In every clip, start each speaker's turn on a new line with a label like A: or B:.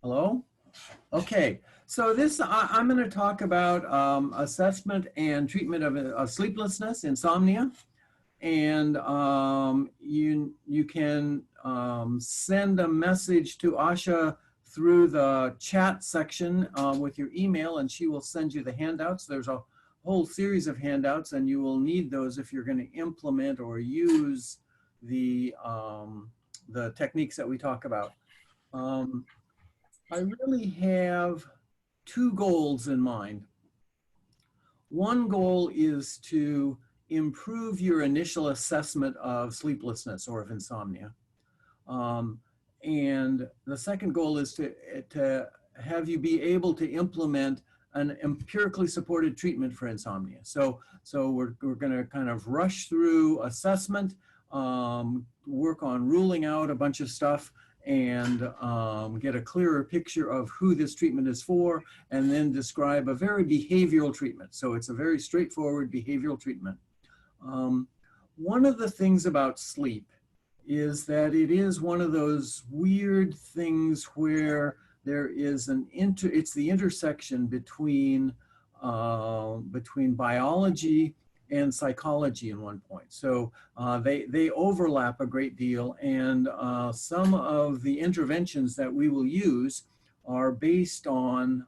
A: Hello? Okay, so I'm going to talk about assessment and treatment of sleeplessness, insomnia. And you can send a message to Asha through the chat section with your email, and she will send you the handouts. There's a whole series of handouts, and you will need those if you're going to implement or use the techniques that we talk about. I really have two goals in mind. One goal is to improve your initial assessment of sleeplessness or of insomnia. And the second goal is to have you be able to implement an empirically supported treatment for insomnia. So we're going to kind of rush through assessment, work on ruling out a bunch of stuff, and get a clearer picture of who this treatment is for, and then describe a very behavioral treatment. So it's a very straightforward behavioral treatment. One of the things about sleep is that it is one of those weird things where there is it's the intersection between biology and psychology in one point. So they overlap a great deal, and some of the interventions that we will use are based on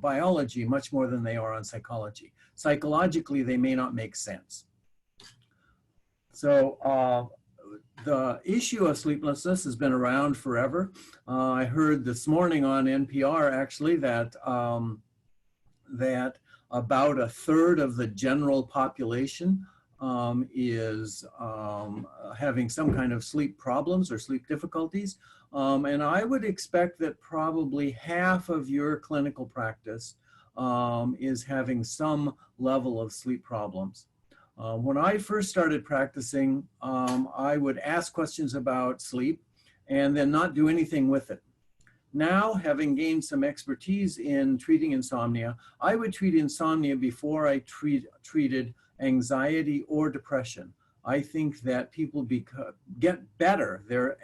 A: biology much more than they are on psychology. Psychologically, they may not make sense. So the issue of sleeplessness has been around forever. I heard this morning on NPR actually that about a third of the general population is having some kind of sleep problems or sleep difficulties. And I would expect that probably half of your clinical practice is having some level of sleep problems. When I first started practicing, I would ask questions about sleep and then not do anything with it. Now, having gained some expertise in treating insomnia, I would treat insomnia before I treated anxiety or depression. I think that people get better, their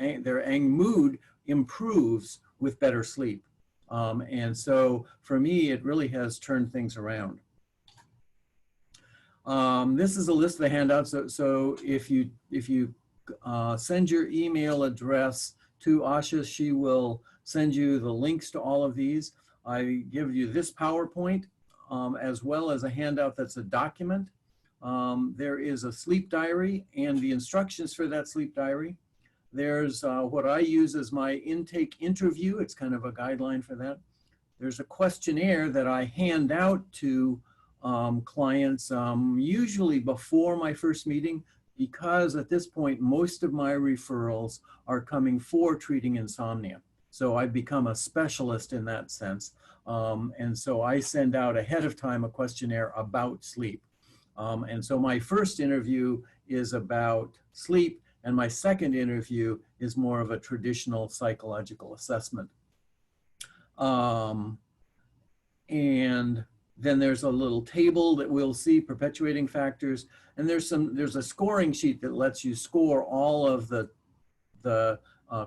A: mood improves with better sleep. And so for me, it really has turned things around. This is a list of the handouts. So if you send your email address to Asha, she will send you the links to all of these. I give you this PowerPoint as well as a handout that's a document. There is a sleep diary and the instructions for that sleep diary. There's what I use as my intake interview. It's kind of a guideline for that. There's a questionnaire that I hand out to clients usually before my first meeting, because at this point, most of my referrals are coming for treating insomnia. So I've become a specialist in that sense. And so I send out ahead of time a questionnaire about sleep. And so my first interview is about sleep, and my second interview is more of a traditional psychological assessment. And then there's a little table that we'll see, perpetuating factors, and there's a scoring sheet that lets you score all of the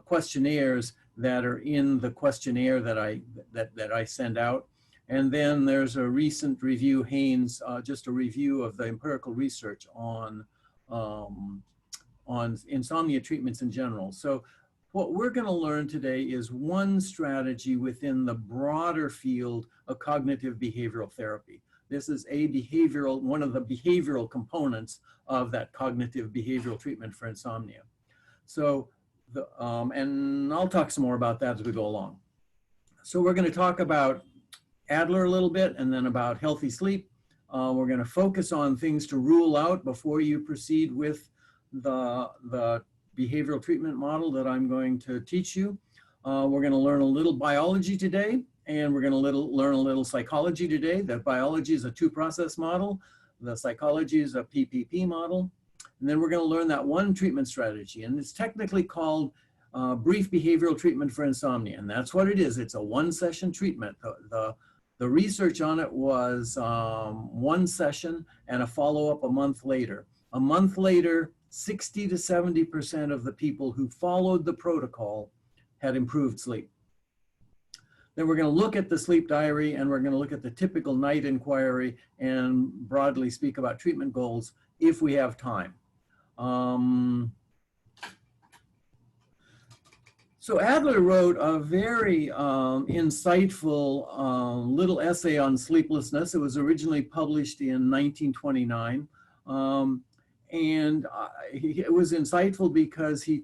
A: questionnaires that are in the questionnaire that I send out. And then there's a recent review, Haynes, just a review of the empirical research on insomnia treatments in general. So what we're going to learn today is one strategy within the broader field of cognitive behavioral therapy. This is one of the behavioral components of that cognitive behavioral treatment for insomnia. So, and I'll talk some more about that as we go along. So we're going to talk about Adler a little bit, and then about healthy sleep. We're going to focus on things to rule out before you proceed with the behavioral treatment model that I'm going to teach you. We're going to learn a little biology today, and we're going to learn a little psychology today. The biology is a two-process model. The psychology is a PPP model. And then we're going to learn that one treatment strategy, and it's technically called brief behavioral treatment for insomnia, and that's what it is. It's a one-session treatment. The research on it was one session and a follow-up a month later. A month later, 60 to 70% of the people who followed the protocol had improved sleep. Then we're going to look at the sleep diary, and we're going to look at the typical night inquiry and broadly speak about treatment goals if we have time. So Adler wrote a very insightful little essay on sleeplessness. It was originally published in 1929. It was insightful because he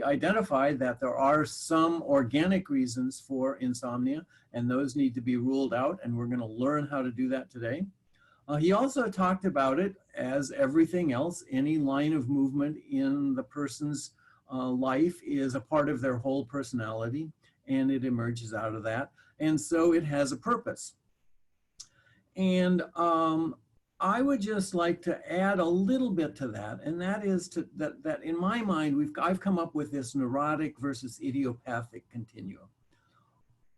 A: identified that there are some organic reasons for insomnia, and those need to be ruled out, and we're going to learn how to do that today. He also talked about it as everything else. Any line of movement in the person's life is a part of their whole personality, and it emerges out of that. And so it has a purpose. And I would just like to add a little bit to that, and that is that in my mind, I've come up with this neurotic versus idiopathic continuum.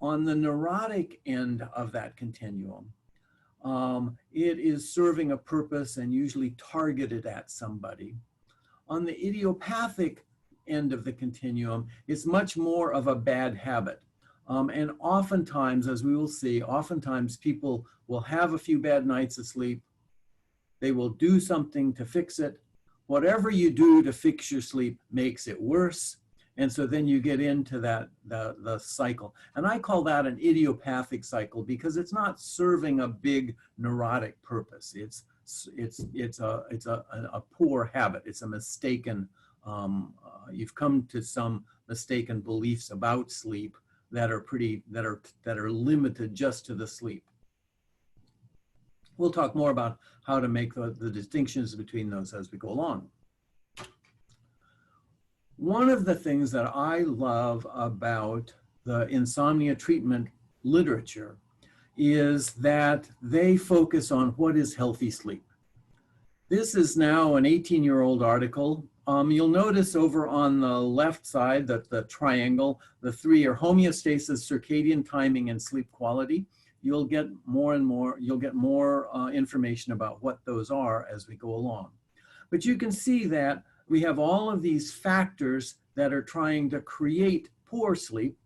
A: On the neurotic end of that continuum, it is serving a purpose and usually targeted at somebody. On the idiopathic end of the continuum, it's much more of a bad habit. And oftentimes, as we will see, oftentimes people will have a few bad nights of sleep. They will do something to fix it. Whatever you do to fix your sleep makes it worse. And so then you get into the cycle. And I call that an idiopathic cycle because it's not serving a big neurotic purpose. It's a poor habit. It's a mistaken, you've come to some mistaken beliefs about sleep that are limited just to the sleep. We'll talk more about how to make the distinctions between those as we go along. One of the things that I love about the insomnia treatment literature is that they focus on what is healthy sleep. This is now an 18-year-old article. You'll notice over on the left side that the triangle, the three are homeostasis, circadian timing, and sleep quality. You'll get more and more, information about what those are as we go along. But you can see that we have all of these factors that are trying to create poor sleep: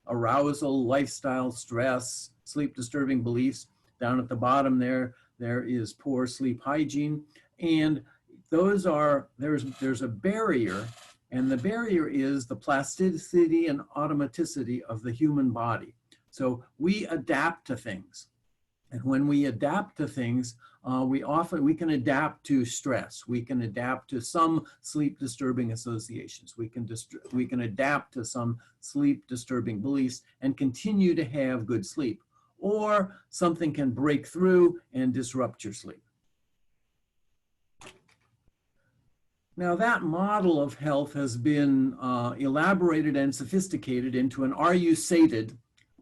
A: arousal, lifestyle, stress, sleep disturbing beliefs. Down at the bottom there is poor sleep hygiene. And those are, there's a barrier, and the barrier is the plasticity and automaticity of the human body. So we adapt to things. And when we adapt to things, we can adapt to stress. We can adapt to some sleep disturbing associations. We can adapt to some sleep disturbing beliefs and continue to have good sleep. Or something can break through and disrupt your sleep. Now that model of health has been elaborated and sophisticated into an "Are you sated?"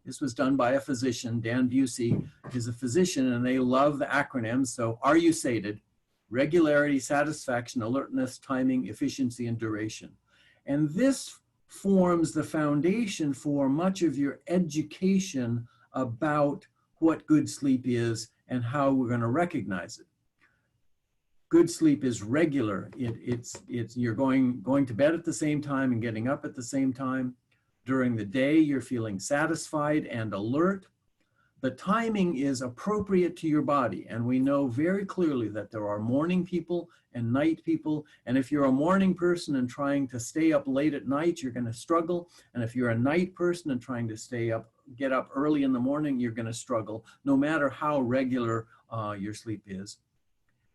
A: This was done by a physician. Dan Buysse is a physician, and they love the acronyms. So "Are you sated?" Regularity, satisfaction, alertness, timing, efficiency, and duration. And this forms the foundation for much of your education about what good sleep is and how we're going to recognize it. Good sleep is regular. You're going to bed at the same time and getting up at the same time. During the day, you're feeling satisfied and alert. The timing is appropriate to your body. And we know very clearly that there are morning people and night people. And if you're a morning person and trying to stay up late at night, you're going to struggle. And if you're a night person and trying to get up early in the morning, you're going to struggle, no matter how regular your sleep is.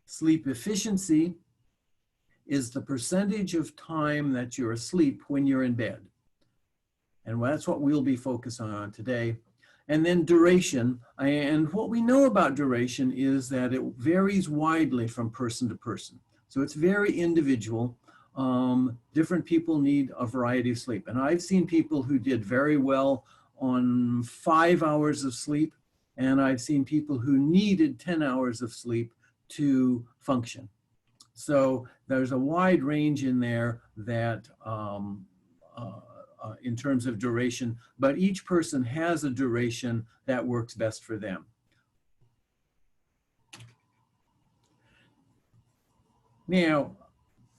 A: Sleep efficiency is the percentage of time that you're asleep when you're in bed. And that's what we'll be focusing on today. And then duration. And what we know about duration is that it varies widely from person to person. So it's very individual. Different people need a variety of sleep. And I've seen people who did very well on 5 hours of sleep. And I've seen people who needed 10 hours of sleep to function. So there's a wide range in there that in terms of duration, but each person has a duration that works best for them. Now,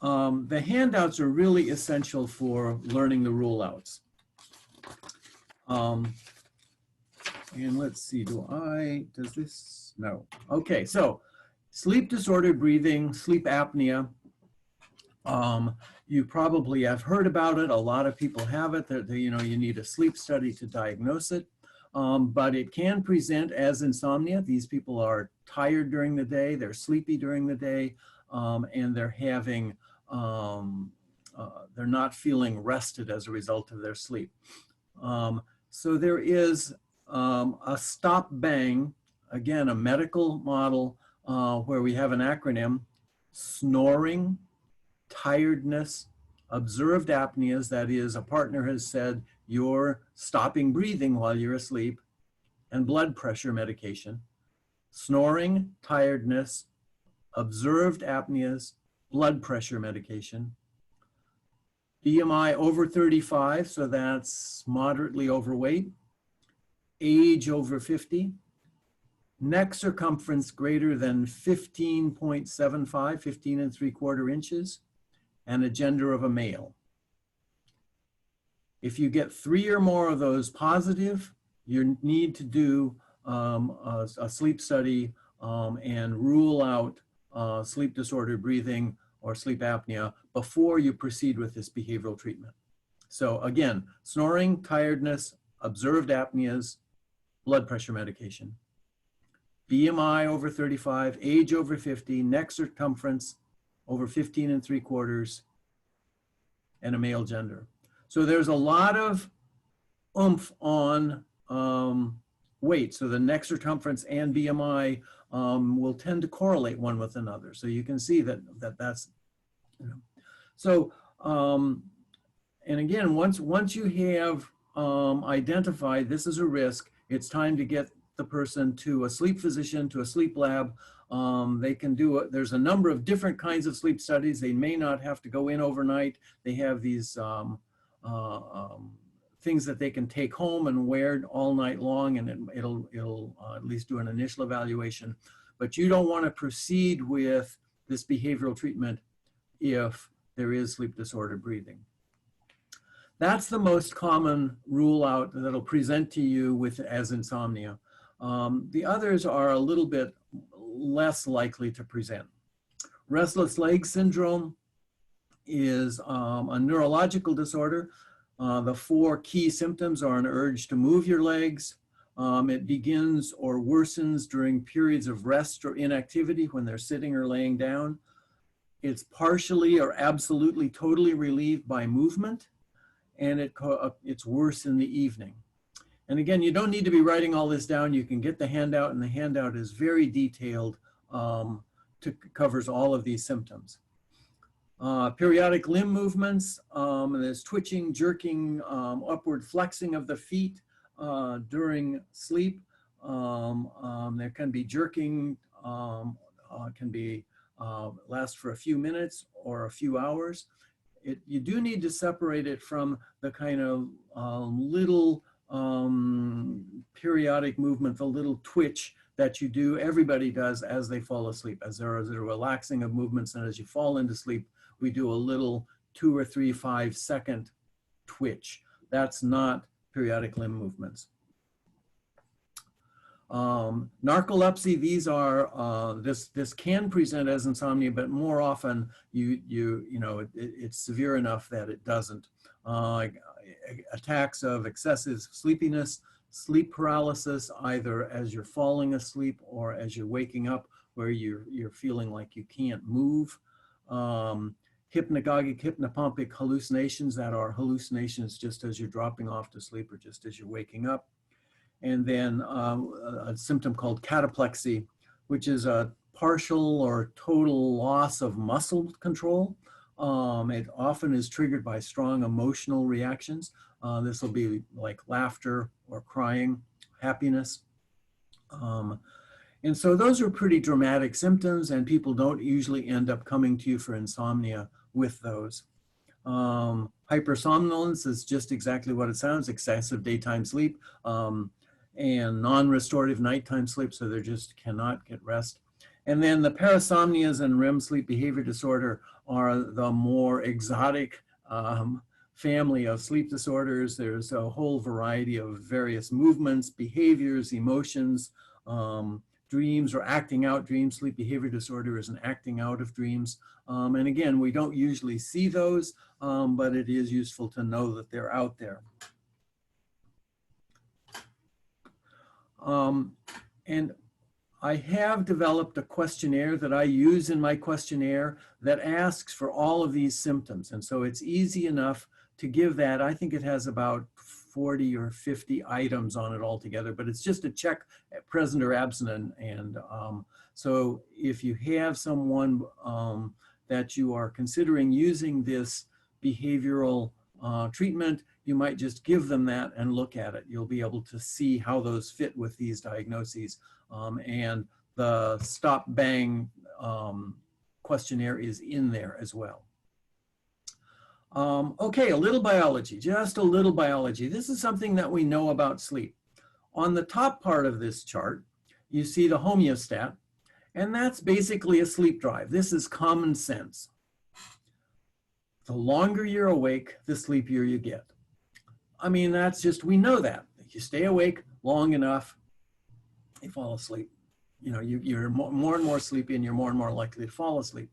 A: the handouts are really essential for learning the rule outs. And let's see, does this, no. Okay, so sleep disordered breathing, sleep apnea. You probably have heard about it. A lot of people have it. You know, you need a sleep study to diagnose it. But it can present as insomnia. These people are tired during the day, they're sleepy during the day, and they're having, they're not feeling rested as a result of their sleep. So there is a stop bang, again, a medical model where we have an acronym: snoring, tiredness, observed apneas, that is, a partner has said you're stopping breathing while you're asleep, and blood pressure medication. Snoring, tiredness, observed apneas, blood pressure medication. BMI over 35, so that's moderately overweight. Age over 50. Neck circumference greater than 15.75, 15 3/4 inches, and a gender of a male. If you get 3 or more of those positive, you need to do a sleep study and rule out sleep disordered breathing or sleep apnea before you proceed with this behavioral treatment. So again, snoring, tiredness, observed apneas, blood pressure medication. BMI over 35, age over 50, neck circumference over 15 3/4, and a male gender. So there's a lot of oomph on weight. So the neck circumference and BMI will tend to correlate one with another. So you can see that's, you know. So, and again, once you have identified this is a risk, it's time to get the person to a sleep physician, to a sleep lab. They can do there's a number of different kinds of sleep studies. They may not have to go in overnight. They have these things that they can take home and wear all night long, and it'll at least do an initial evaluation. But you don't want to proceed with this behavioral treatment if there is sleep disordered breathing. That's the most common rule out that'll present to you as insomnia. The others are a little bit less likely to present. Restless leg syndrome is a neurological disorder. The 4 key symptoms are an urge to move your legs. It begins or worsens during periods of rest or inactivity when they're sitting or laying down. It's partially or absolutely totally relieved by movement, and it's worse in the evening. And again, you don't need to be writing all this down. You can get the handout, and the handout is very detailed, covers all of these symptoms. Periodic limb movements, there's twitching, jerking, upward flexing of the feet during sleep. There can be jerking, can be last for a few minutes or a few hours. You do need to separate it from the kind of little periodic movement, the little twitch that you do, everybody does as they fall asleep, as there is a relaxing of movements, and as you fall into sleep, we do a little 2 or 3, 5-second twitch. That's not periodic limb movements. Narcolepsy, these are, this can present as insomnia, but more often it's severe enough that it doesn't. Attacks of excessive sleepiness, sleep paralysis, either as you're falling asleep or as you're waking up, where you're feeling like you can't move. Hypnagogic, hypnopompic hallucinations, that are hallucinations just as you're dropping off to sleep or just as you're waking up. And then a symptom called cataplexy, which is a partial or total loss of muscle control. It often is triggered by strong emotional reactions. This will be like laughter or crying, happiness. And so those are pretty dramatic symptoms, and people don't usually end up coming to you for insomnia with those. Hypersomnolence is just exactly what it sounds: excessive daytime sleep and non-restorative nighttime sleep, so they just cannot get rest. And then the parasomnias and REM sleep behavior disorder are the more exotic family of sleep disorders. There's a whole variety of various movements, behaviors, emotions, dreams or acting out dreams. Sleep behavior disorder is an acting out of dreams. And again, we don't usually see those, but it is useful to know that they're out there. And I have developed a questionnaire that I use in my questionnaire that asks for all of these symptoms. And so it's easy enough to give that. I think it has about 40 or 50 items on it altogether, but it's just to check present or absent. And so if you have someone that you are considering using this behavioral treatment, you might just give them that and look at it. You'll be able to see how those fit with these diagnoses. And the stop bang questionnaire is in there as well. Okay, a little biology, just a little biology. This is something that we know about sleep. On the top part of this chart, you see the homeostat, and that's basically a sleep drive. This is common sense. The longer you're awake, the sleepier you get. I mean, that's just, we know that. If you stay awake long enough, you fall asleep. You know, you're more and more sleepy, and you're more and more likely to fall asleep.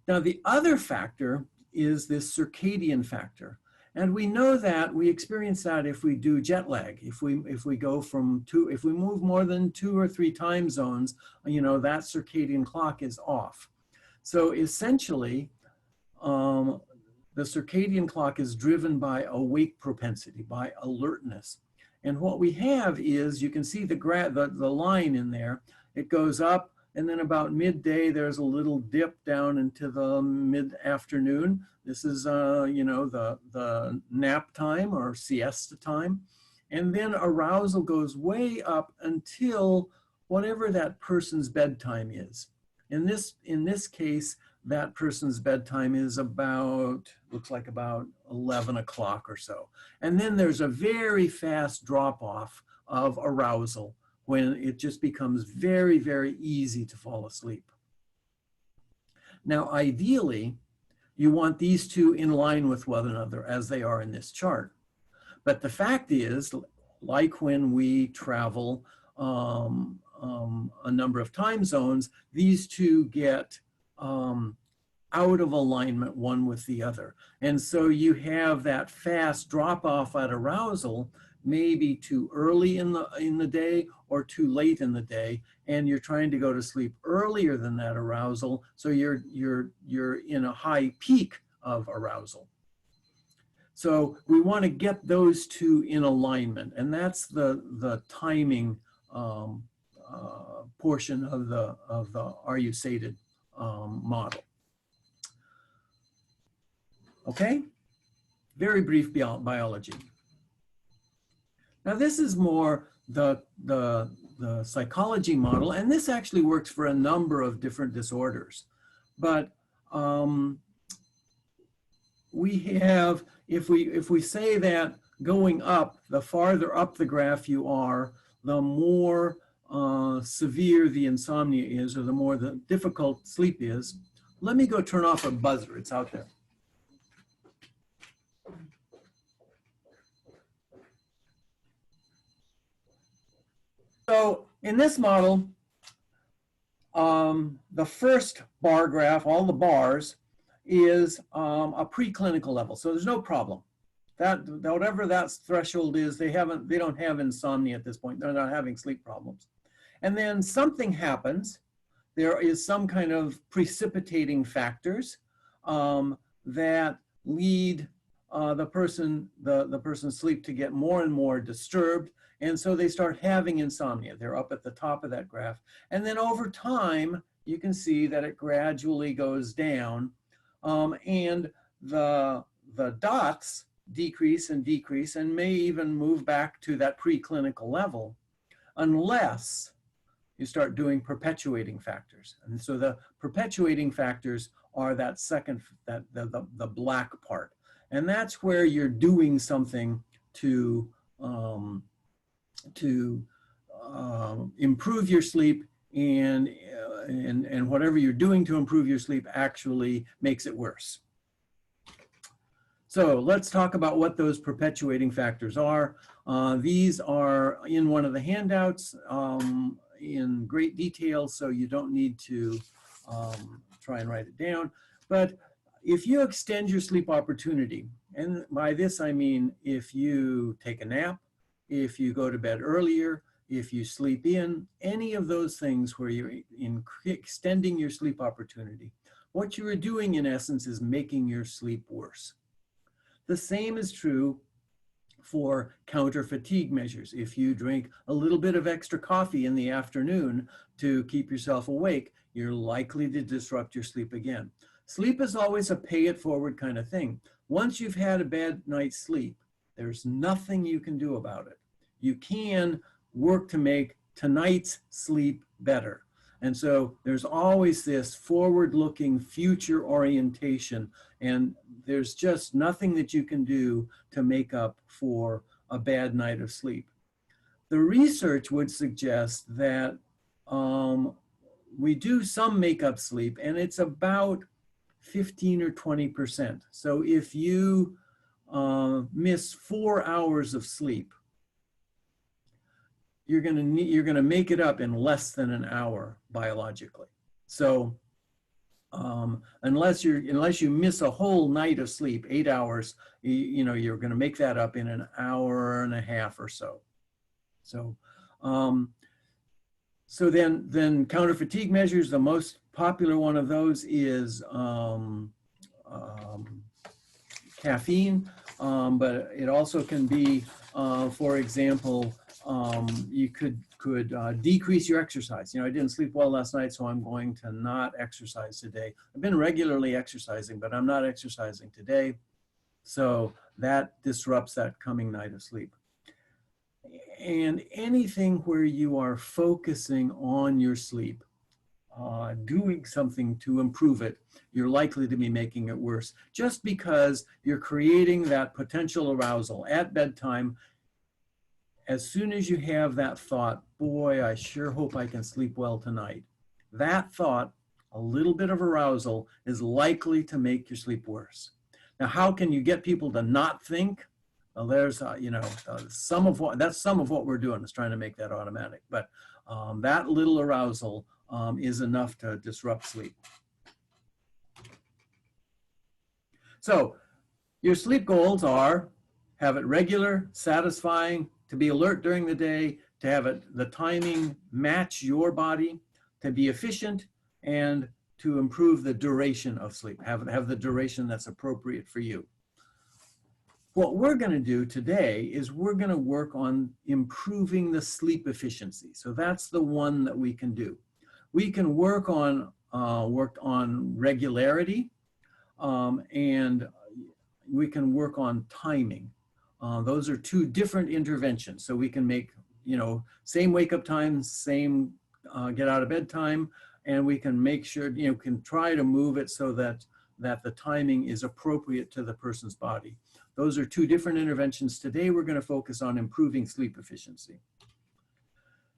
A: Now, the other factor is this circadian factor. And we know that we experience that if we do jet lag. If we go from if we move more than 2 or 3 time zones, you know, that circadian clock is off. So essentially, the circadian clock is driven by awake propensity, by alertness. And what we have is, you can see the line in there. It goes up, and then about midday, there's a little dip down into the mid-afternoon. This is, you know, the nap time or siesta time. And then arousal goes way up until whatever that person's bedtime is. In this case, that person's bedtime is about, looks like about 11 o'clock or so. And then there's a very fast drop off of arousal when it just becomes very, very easy to fall asleep. Now, ideally, you want these two in line with one another as they are in this chart. But the fact is, like when we travel a number of time zones, these two get out of alignment one with the other. And so you have that fast drop off at arousal, maybe too early in the day or too late in the day, and you're trying to go to sleep earlier than that arousal, so you're in a high peak of arousal. So we want to get those two in alignment, and that's the timing portion of the Are You Sated model. Okay, very brief biology. Now this is more the psychology model, and this actually works for a number of different disorders. But we have, if we say that going up, the farther up the graph you are, the more severe the insomnia is, or the more the difficult sleep is. Let me go turn off a buzzer, it's out there. So in this model, the first bar graph, all the bars, is a preclinical level. So there's no problem. That whatever that threshold is, they don't have insomnia at this point. They're not having sleep problems. And then something happens. There is some kind of precipitating factors that lead the person's sleep to get more and more disturbed. And so they start having insomnia. They're up at the top of that graph. And then over time, you can see that it gradually goes down. And the dots decrease and decrease and may even move back to that preclinical level unless you start doing perpetuating factors. And so the perpetuating factors are that second, the black part. And that's where you're doing something to improve your sleep, and whatever you're doing to improve your sleep actually makes it worse. So let's talk about what those perpetuating factors are. These are in one of the handouts in great detail, so you don't need to try and write it down. But if you extend your sleep opportunity, and by this I mean if you take a nap, if you go to bed earlier, if you sleep in, any of those things where you're extending your sleep opportunity, what you are doing in essence is making your sleep worse. The same is true for counter fatigue measures. If you drink a little bit of extra coffee in the afternoon to keep yourself awake, you're likely to disrupt your sleep again. Sleep is always a pay it forward kind of thing. Once you've had a bad night's sleep, there's nothing you can do about it. You can work to make tonight's sleep better. And so there's always this forward-looking future orientation, and there's just nothing that you can do to make up for a bad night of sleep. The research would suggest that we do some make-up sleep, and it's about 15 or 20%. So if you miss 4 hours of sleep, you're gonna make it up in less than an hour biologically. So unless you miss a whole night of sleep, 8 hours, you're gonna make that up in an hour and a half or so. So so then counter fatigue measures, the most popular one of those is caffeine, but it also can be, for example, you could decrease your exercise. I didn't sleep well last night, so I'm going to not exercise today. I've been regularly exercising, but I'm not exercising today. So that disrupts that coming night of sleep. And anything where you are focusing on your sleep, doing something to improve it, you're likely to be making it worse. Just because you're creating that potential arousal at bedtime, as soon as you have that thought, boy, I sure hope I can sleep well tonight. That thought, a little bit of arousal, is likely to make your sleep worse. Now, how can you get people to not think? Well, there's, some of what we're doing is trying to make that automatic. But that little arousal is enough to disrupt sleep. So your sleep goals are: have it regular, satisfying, to be alert during the day, to have the timing match your body, to be efficient, and to improve the duration of sleep, have the duration that's appropriate for you. What we're going to do today is we're going to work on improving the sleep efficiency. So that's the one that we can do. We can work on regularity, and we can work on timing. Those are two different interventions. So we can make, same wake up time, same get out of bed time, and we can make sure, can try to move it so that the timing is appropriate to the person's body. Those are two different interventions. Today, we're going to focus on improving sleep efficiency.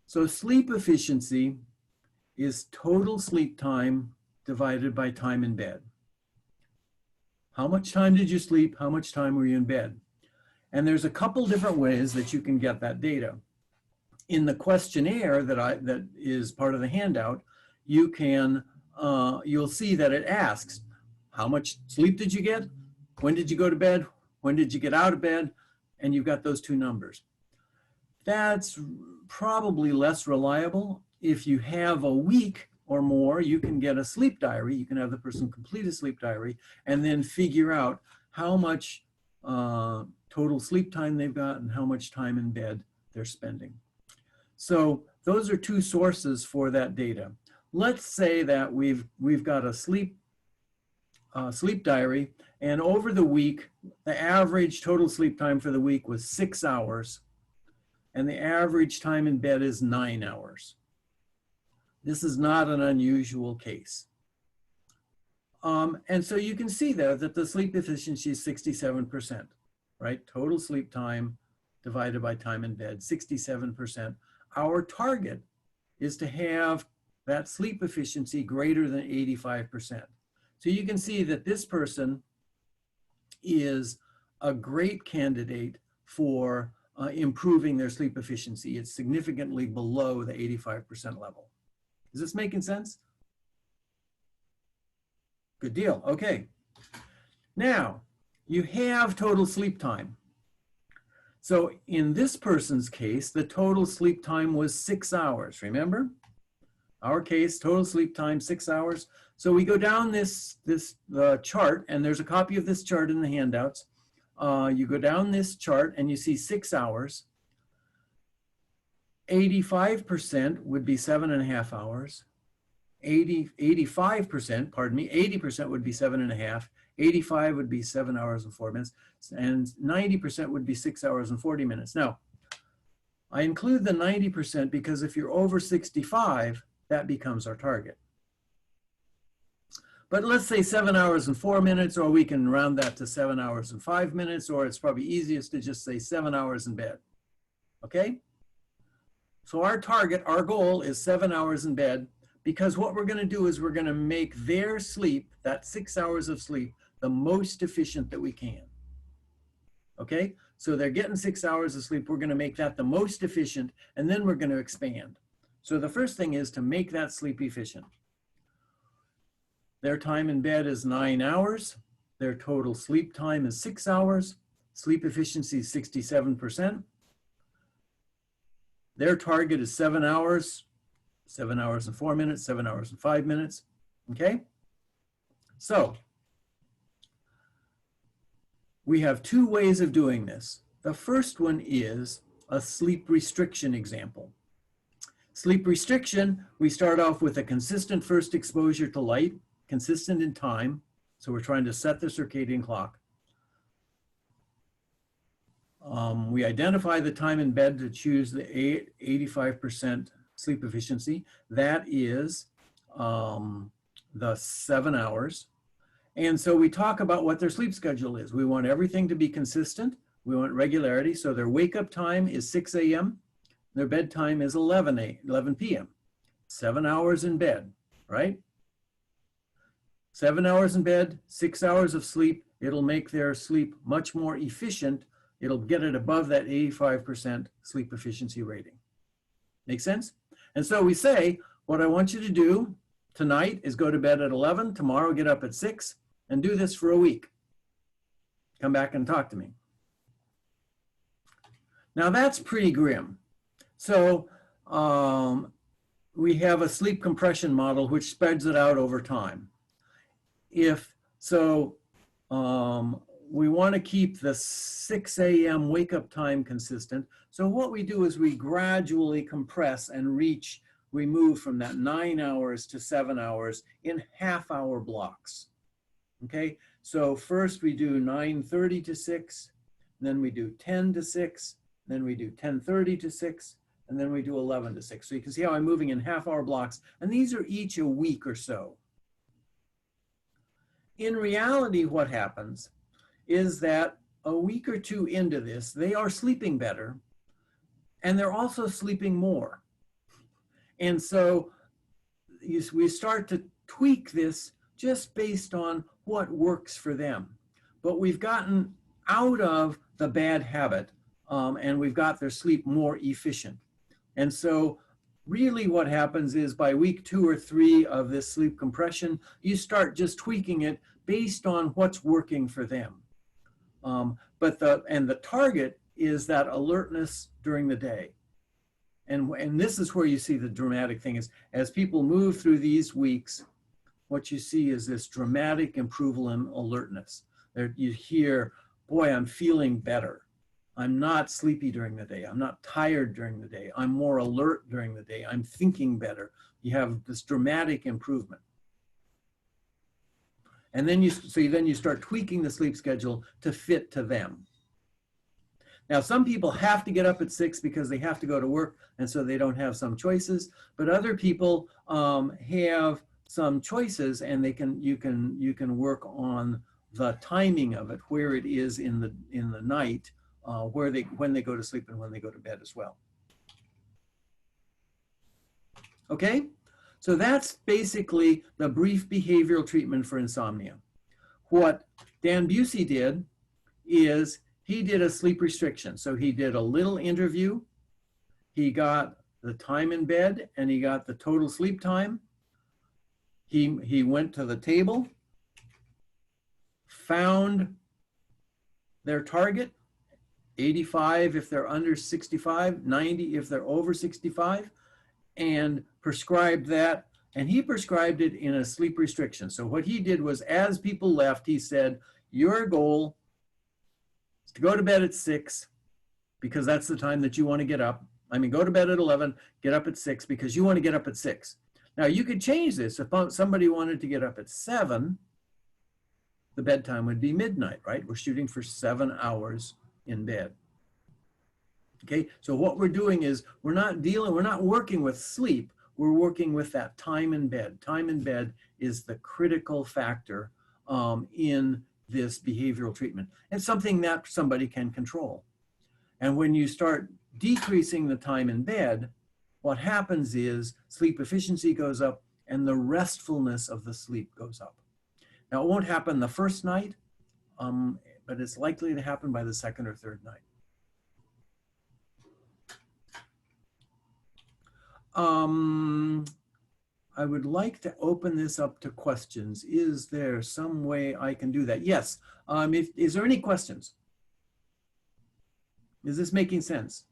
A: So sleep efficiency is total sleep time divided by time in bed. How much time did you sleep? How much time were you in bed? And there's a couple different ways that you can get that data. In the questionnaire that is part of the handout, you can, you'll see that it asks, how much sleep did you get? When did you go to bed? When did you get out of bed? And you've got those two numbers. That's probably less reliable. If you have a week or more, you can get a sleep diary. You can have the person complete a sleep diary and then figure out how much total sleep time they've got and how much time in bed they're spending. So those are two sources for that data. Let's say that we've got a sleep diary, and over the week, the average total sleep time for the week was 6 hours, and the average time in bed is 9 hours. This is not an unusual case. And so you can see there that the sleep efficiency is 67%, right? Total sleep time divided by time in bed, 67%. Our target is to have that sleep efficiency greater than 85%. So you can see that this person is a great candidate for improving their sleep efficiency. It's significantly below the 85% level. Is this making sense? Good deal. Okay. Now, you have total sleep time. So in this person's case, the total sleep time was 6 hours, remember? Our case, total sleep time, 6 hours. So we go down this chart, and there's a copy of this chart in the handouts. You go down this chart and you see 6 hours. 85% would be 7.5 hours. 85%, pardon me, 80% would be 7.5. 85 would be 7 hours and 4 minutes, and 90% would be 6 hours and 40 minutes. Now, I include the 90% because if you're over 65, that becomes our target. But let's say 7 hours and 4 minutes, or we can round that to 7 hours and 5 minutes, or it's probably easiest to just say 7 hours in bed. Okay? So our target, our goal is 7 hours in bed, because what we're going to do is we're going to make their sleep, that 6 hours of sleep, the most efficient that we can. Okay? So they're getting 6 hours of sleep. We're going to make that the most efficient, and then we're going to expand. So the first thing is to make that sleep efficient. Their time in bed is 9 hours. Their total sleep time is 6 hours. Sleep efficiency is 67%. Their target is 7 hours, 7 hours and 4 minutes, 7 hours and 5 minutes. Okay? So we have two ways of doing this. The first one is a sleep restriction example. Sleep restriction, we start off with a consistent first exposure to light, consistent in time. So we're trying to set the circadian clock. We identify the time in bed to choose the 85% sleep efficiency. That is the 7 hours. And so we talk about what their sleep schedule is. We want everything to be consistent. We want regularity. So their wake up time is 6 a.m. Their bedtime is 11 p.m. 7 hours in bed, right? 7 hours in bed, 6 hours of sleep. It'll make their sleep much more efficient. It'll get it above that 85% sleep efficiency rating. Make sense? And so we say, what I want you to do tonight is go to bed at 11, tomorrow get up at 6, and do this for a week. Come back and talk to me. Now that's pretty grim. So we have a sleep compression model which spreads it out over time. We want to keep the 6 a.m. wake-up time consistent. So what we do is we gradually compress and we move from that 9 hours to 7 hours in half-hour blocks. Okay, so first we do 9:30 to 6, then we do 10 to 6, then we do 10:30 to 6, and then we do 11 to 6. So you can see how I'm moving in half-hour blocks, and these are each a week or so. In reality, what happens is that a week or two into this, they are sleeping better, and they're also sleeping more. And so we start to tweak this just based on what works for them. But we've gotten out of the bad habit, and we've got their sleep more efficient. And so really what happens is by week 2 or 3 of this sleep compression, you start just tweaking it based on what's working for them. But the target is that alertness during the day. And this is where you see the dramatic thing is, as people move through these weeks, what you see is this dramatic improvement in alertness. There you hear, boy, I'm feeling better. I'm not sleepy during the day. I'm not tired during the day. I'm more alert during the day. I'm thinking better. You have this dramatic improvement. And then you start tweaking the sleep schedule to fit to them. Now, some people have to get up at 6 because they have to go to work, and so they don't have some choices. But other people have some choices, and you can work on the timing of it, where it is in the night, when they go to sleep and when they go to bed as well. Okay, so that's basically the brief behavioral treatment for insomnia. What Dan Buysse did is he did a sleep restriction. So he did a little interview. He got the time in bed and he got the total sleep time. He went to the table, found their target, 85 if they're under 65, 90 if they're over 65, and prescribed that. And he prescribed it in a sleep restriction. So what he did was, as people left, he said, your goal is to go to bed at 6 because that's the time that you want to get up. I mean, go to bed at 11, get up at 6 because you want to get up at 6. Now you could change this. If somebody wanted to get up at 7, the bedtime would be midnight, right? We're shooting for 7 hours in bed. Okay, so what we're doing is we're not working with sleep, we're working with that time in bed. Time in bed is the critical factor in this behavioral treatment. It's something that somebody can control. And when you start decreasing the time in bed, what happens is sleep efficiency goes up and the restfulness of the sleep goes up. Now, it won't happen the first night, but it's likely to happen by the second or third night. I would like to open this up to questions. Is there some way I can do that? Yes. Is there any questions? Is this making sense?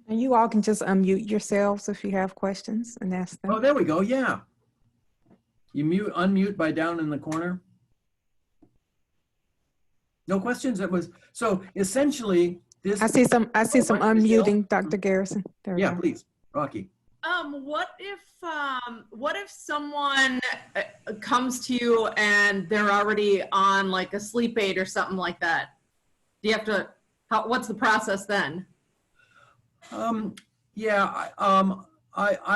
B: And you all can just unmute yourselves if you have questions and ask them.
A: Oh, there we go. Yeah. You unmute by down in the corner. No questions. It was so essentially this.
B: I see some unmuting, Dr. Garrison. There we
A: yeah,
B: go.
A: please, Rocky.
C: What if someone comes to you and they're already on like a sleep aid or something like that? Do you have to? What's the process then?
A: I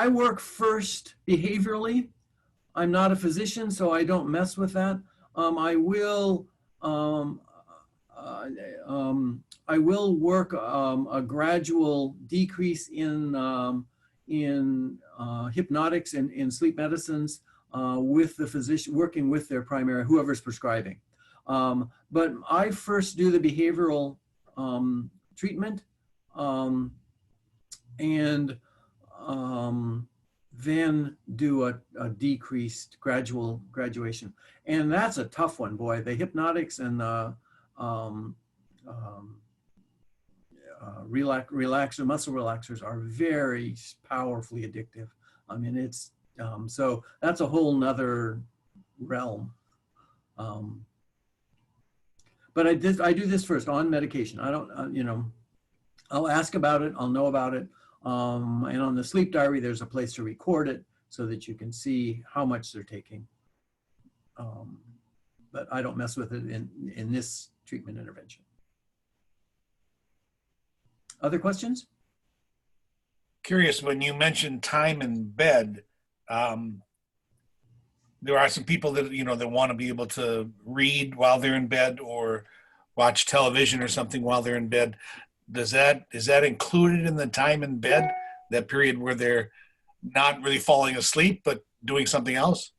A: work first behaviorally. I'm not a physician, so I don't mess with that. I will work a gradual decrease in hypnotics and in sleep medicines with the physician, working with their primary, whoever's prescribing. But I first do the behavioral treatment and then do a decreased graduation. And that's a tough one, boy. The hypnotics and the muscle relaxers are very powerfully addictive. I mean, it's, so that's a whole nother realm. But I do this first on medication. I don't, I'll ask about it, I'll know about it. And on the sleep diary, there's a place to record it so that you can see how much they're taking. But I don't mess with it in this treatment intervention. Other questions?
D: Curious, when you mentioned time in bed, there are some people that, that want to be able to read while they're in bed or watch television or something while they're in bed. Is that included in the time in bed, that period where they're not really falling asleep, but doing something else?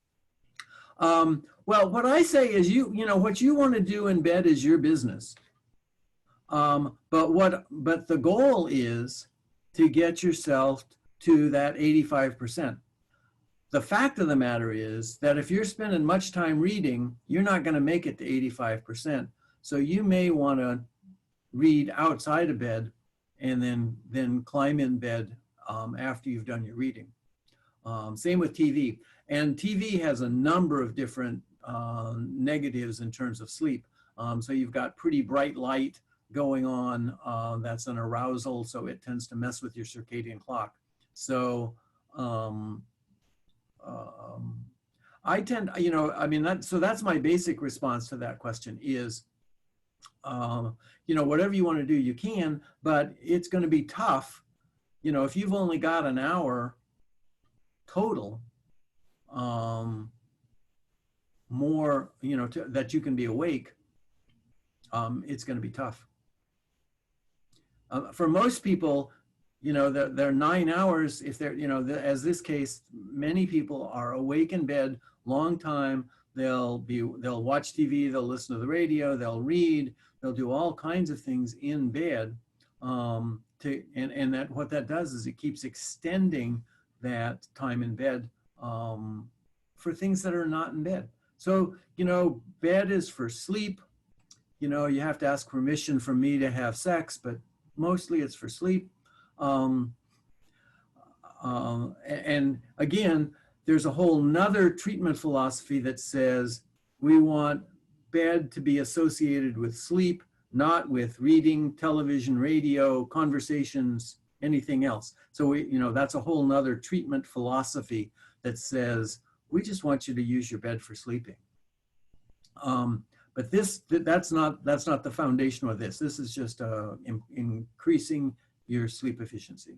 A: Well, what I say is what you want to do in bed is your business. But the goal is to get yourself to that 85%. The fact of the matter is that if you're spending much time reading, you're not going to make it to 85%. So you may want to read outside of bed and then climb in bed after you've done your reading. Same with TV. And TV has a number of different negatives in terms of sleep. So you've got pretty bright light going on, that's an arousal, so it tends to mess with your circadian clock. So I tend, so that's my basic response to that question is, whatever you want to do, you can, but it's going to be tough. If you've only got an hour total, more, that you can be awake, it's going to be tough. For most people, they're 9 hours. If they're, as this case, many people are awake in bed long time, they'll watch TV, they'll listen to the radio, they'll read, they'll do all kinds of things in bed. What that does is it keeps extending that time in bed for things that are not in bed. So, bed is for sleep. You have to ask permission from me to have sex, but mostly it's for sleep. And again, there's a whole nother treatment philosophy that says we want bed to be associated with sleep, not with reading, television, radio, conversations, anything else. So that's a whole nother treatment philosophy that says, we just want you to use your bed for sleeping. But that's not the foundation of this. This is just increasing your sleep efficiency.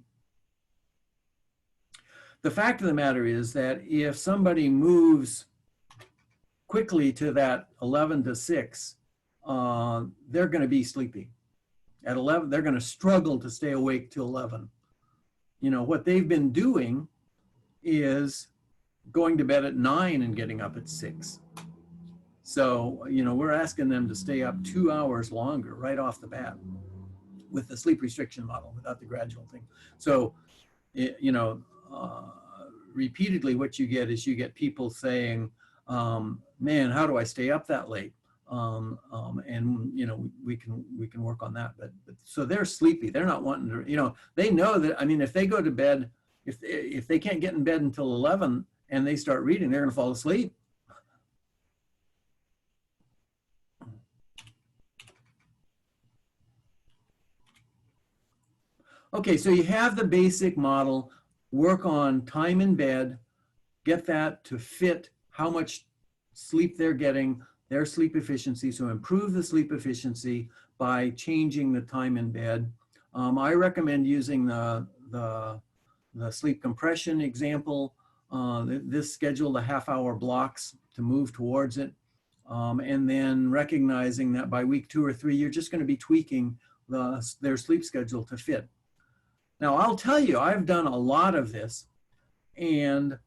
A: The fact of the matter is that if somebody moves quickly to that 11 to 6, they're going to be sleepy. At 11, they're going to struggle to stay awake till 11. What they've been doing is going to bed at 9 and getting up at 6. So, we're asking them to stay up 2 hours longer right off the bat with the sleep restriction model, without the gradual thing. So, repeatedly what you get is people saying, man, how do I stay up that late? And we can work on that, but so they're sleepy. They're not wanting to, they know that, if they go to bed, if they can't get in bed until 11 and they start reading, they're going to fall asleep. Okay, so you have the basic model, work on time in bed, get that to fit how much sleep they're getting, their sleep efficiency, so improve the sleep efficiency by changing the time in bed. I recommend using the sleep compression example, this schedule, the half-hour blocks to move towards it, and then recognizing that by week 2 or 3, you're just going to be tweaking their sleep schedule to fit. Now, I'll tell you, I've done a lot of this, and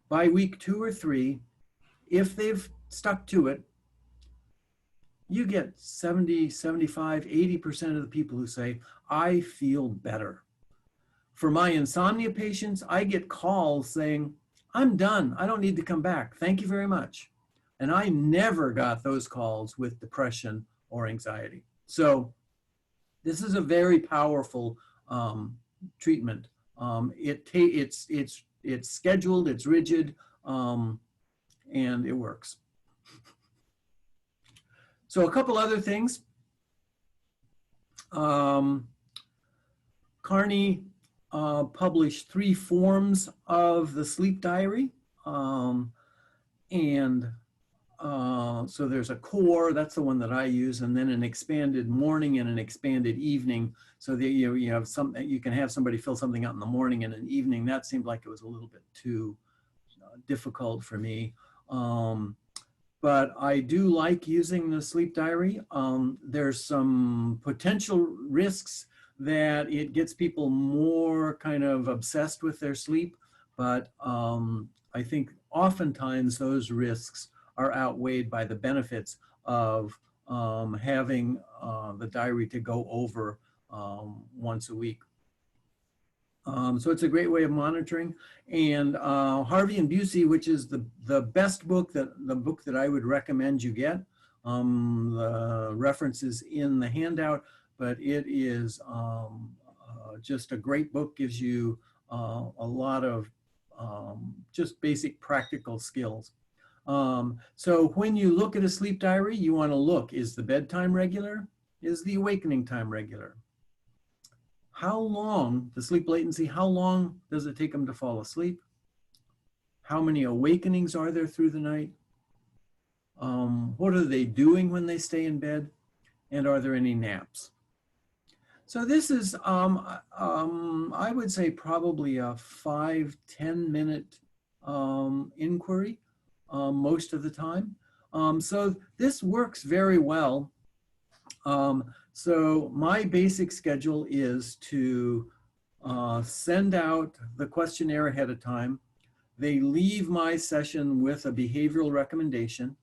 A: by week 2 or 3, if they've stuck to it, you get 70, 75, 80% of the people who say, I feel better. For my insomnia patients, I get calls saying, I'm done. I don't need to come back. Thank you very much. And I never got those calls with depression or anxiety. So this is a very powerful treatment. It's scheduled, it's rigid, and it works. So a couple other things. Carney published 3 forms of the sleep diary. So there's a core, that's the one that I use, and then an expanded morning and an expanded evening. So that you have you can have somebody fill something out in the morning and an evening. That seemed like it was a little bit too difficult for me. But I do like using the sleep diary. There's some potential risks that it gets people more kind of obsessed with their sleep, but I think oftentimes those risks are outweighed by the benefits of having the diary to go over once a week. So it's a great way of monitoring. And Harvey and Buysse, which is the best book, the book that I would recommend you get. The reference is in the handout, but it is just a great book, gives you a lot of just basic practical skills. So when you look at a sleep diary, you want to look, is the bedtime regular? Is the awakening time regular? How long, the sleep latency, how long does it take them to fall asleep? How many awakenings are there through the night? What are they doing when they stay in bed? And are there any naps? So this is, I would say probably a 5-10 minute inquiry most of the time. So this works very well. So my basic schedule is to send out the questionnaire ahead of time, They leave my session with a behavioral recommendation.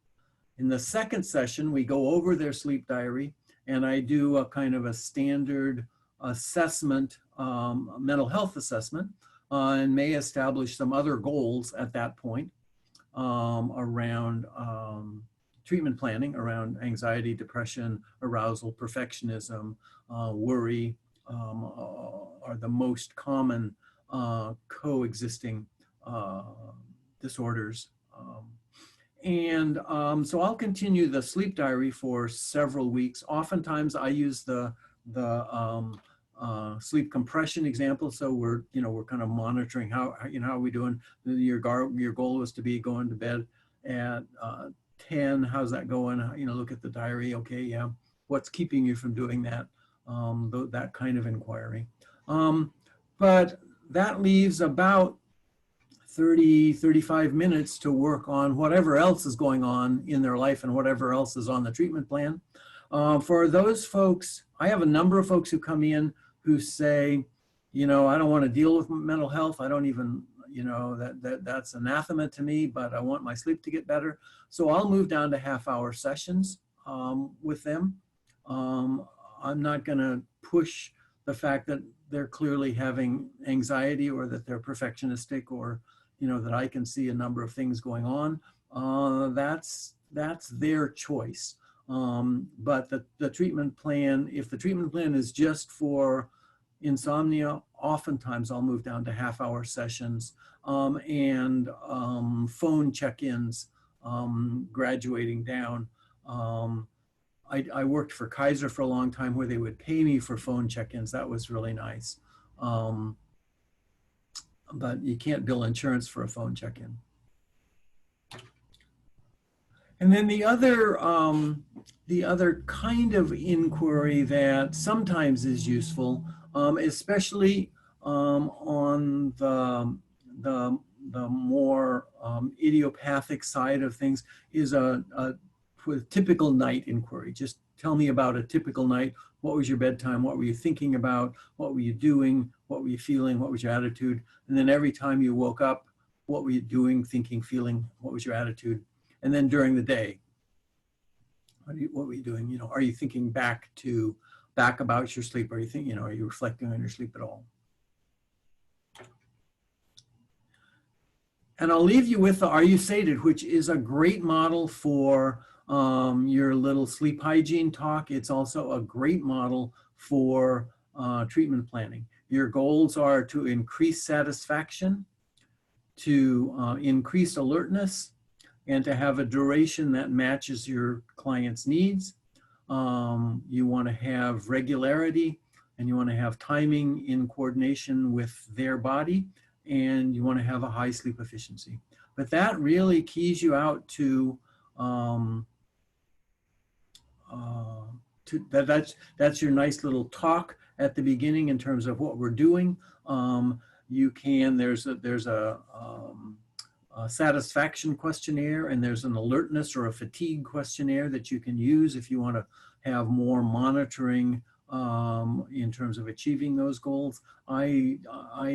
A: In the second session, we go over their sleep diary, and I do a kind of a standard assessment, mental health assessment, and may establish some other goals at that point around treatment planning, around anxiety, depression, arousal, perfectionism, worry, are the most common coexisting disorders. So I'll continue the sleep diary for several weeks. Oftentimes I use the sleep compression example. So we're kind of monitoring how are we doing. Your goal was to be going to bed at 10. How's that going? Look at the diary. Okay, yeah. What's keeping you from doing that? That kind of inquiry. But that leaves about 30-35 minutes to work on whatever else is going on in their life and whatever else is on the treatment plan. For those folks, I have a number of folks who come in who say, I don't want to deal with mental health. I don't even, that's anathema to me, but I want my sleep to get better. So I'll move down to half-hour sessions with them. I'm not going to push the fact that they're clearly having anxiety or that they're perfectionistic or that I can see a number of things going on. That's their choice. But the treatment plan, if the treatment plan is just for insomnia, oftentimes I'll move down to half-hour sessions and phone check-ins, graduating down. I worked for Kaiser for a long time where they would pay me for phone check-ins. That was really nice. But you can't bill insurance for a phone check-in. And then the other kind of inquiry that sometimes is useful, especially on the more idiopathic side of things, is a typical night inquiry. Just tell me about a typical night. What was your bedtime? What were you thinking about? What were you doing? What were you feeling? What was your attitude? And then every time you woke up, what were you doing, thinking, feeling? What was your attitude? And then during the day, what were you doing? Are you thinking back about your sleep? Are you thinking, are you reflecting on your sleep at all? And I'll leave you with the Are You Sated, which is a great model for your little sleep hygiene talk. It's also a great model for treatment planning. Your goals are to increase satisfaction, to increase alertness, and to have a duration that matches your client's needs. You want to have regularity, and you want to have timing in coordination with their body, and you want to have a high sleep efficiency. But that really keys you out to that's your nice little talk at the beginning in terms of what we're doing. There's a satisfaction questionnaire, and there's an alertness or a fatigue questionnaire that you can use if you want to have more monitoring in terms of achieving those goals. I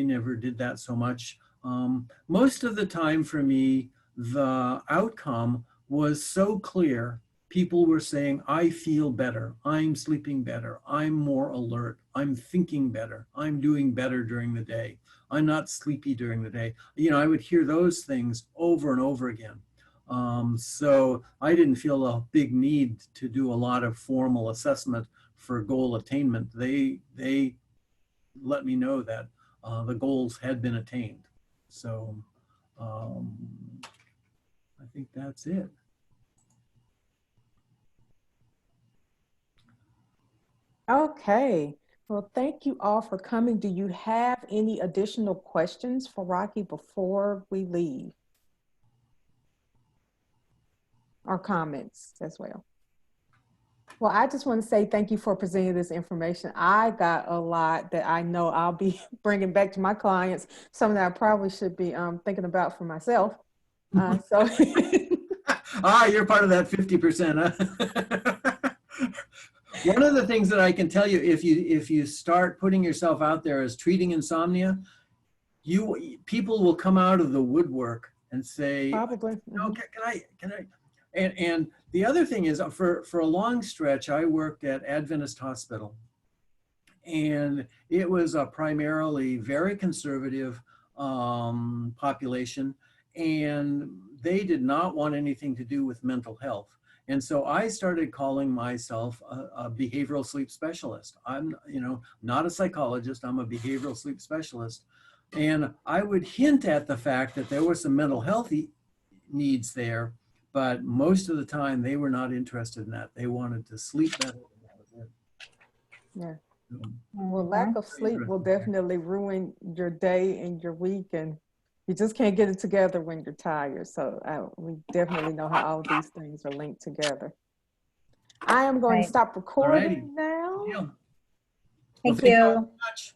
A: never did that so much. Most of the time for me, the outcome was so clear. People were saying, I feel better, I'm sleeping better, I'm more alert, I'm thinking better, I'm doing better during the day, I'm not sleepy during the day. I would hear those things over and over again. So I didn't feel a big need to do a lot of formal assessment for goal attainment. They let me know that the goals had been attained. So I think that's it.
B: Okay. Well, thank you all for coming. Do you have any additional questions for Rocky before we leave? Or comments as well? Well, I just want to say thank you for presenting this information. I got a lot that I know I'll be bringing back to my clients, something that I probably should be thinking about for myself. So.
A: You're part of that 50%, huh? One of the things that I can tell you, if you start putting yourself out there as treating insomnia, people will come out of the woodwork and say,
B: Probably.
A: no, can I? And the other thing is, for a long stretch, I worked at Adventist Hospital, and it was a primarily very conservative population, and they did not want anything to do with mental health. And so I started calling myself a behavioral sleep specialist. I'm, not a psychologist, I'm a behavioral sleep specialist. And I would hint at the fact that there were some mental health needs there, but most of the time they were not interested in that. They wanted to sleep better.
B: Yeah.
A: So,
B: Well, lack of sleep will definitely ruin your day and your week, and you just can't get it together when you're tired. So we definitely know how all these things are linked together. I am going to stop recording now.
A: Yeah.
E: Thank you.
A: Very much.